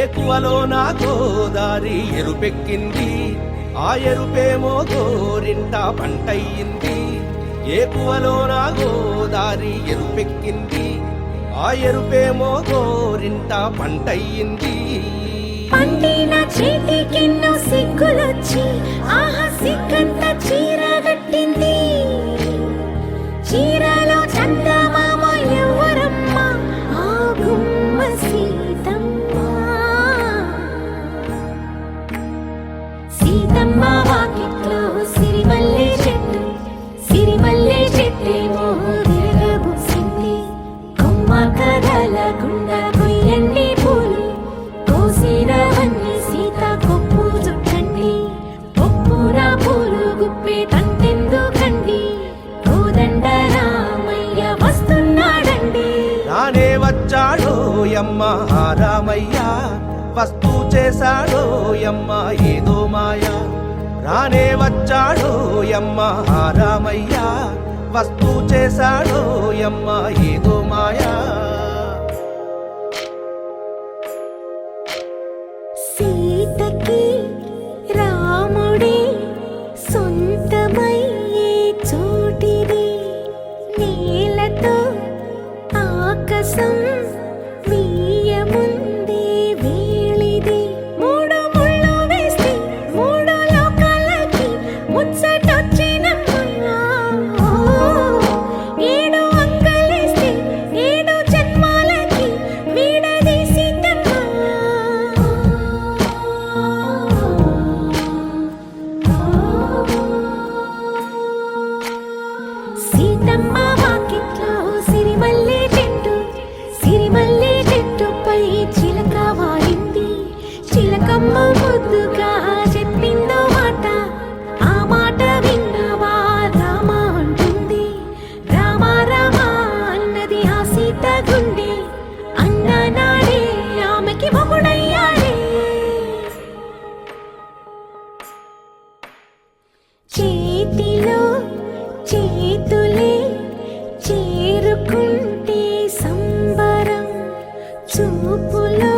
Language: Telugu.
ఏకువలో నా గోదారి ఎరుపెక్కింది, ఆ ఎరుపేమో గోరింట పంటయ్యింది. ఏకువలో నా గోదారి ఎరుపెక్కింది, ఆ ఎరుపేమో గోరింట పంటయ్యింది. పండిన చేతికెన్నో సిగ్గులొచ్చి ఆహా సిగ్గంత చీర కట్టింది. చీరలో చందమామ ఎవరమ్మ, ఆ గుమ్మ సీతమ్మ. సీతమ్మ వాకిట్లో సిరిమల్లె చెట్టు, సిరిమల్లె చెట్టేమో విరగబూసింది. కొమ్మ కదలకుండా కొయ్యండి పూలు, కోసినవన్నీ సీత కొప్పు చుట్టండి. కొప్పున పూలు గుప్పే తంతెందుకండి, కోదండ రామయ్య వస్తున్నాడండి. రానే వచ్చాడో యమ్మ రామయ్య, వస్తూ చేశాడో యమ్మ ఏదో మాయ. రానే వచ్చాడో యమ్మ రామయ్య, వస్తూ చేశాడో యమ్మ ఏదో మాయా. సీతకి రాముడే సొంతమయ్యే చోటిది, నేలతో ఆకాశం వీయముందే వేళిది. మూడు ముళ్ళు వేస్తే మూడు లోకాలకి ముచ్చటొచ్చినమ్మా. ఏడు అంగలేస్తే ఏడు జన్మాలకి వీడదీసిద్దమ్మా. సీతమ్మ వాకిట్లో సిరిమల్లె చెట్టు, సిరిమల్లె చెట్టుపై చిలక వాలింది. చిలకమ్మ ముద్దుగా చెప్పిందో మాట, ఆ మాట విన్నవా రామ అంటుంది. రామ రామ అన్నది ఆ సీత గుండె, అన్న నాడే ఆమెకి మొగుడయ్యాడే. చేతిలో చేతులే చేరుకుంటే సంబరం, చూపులో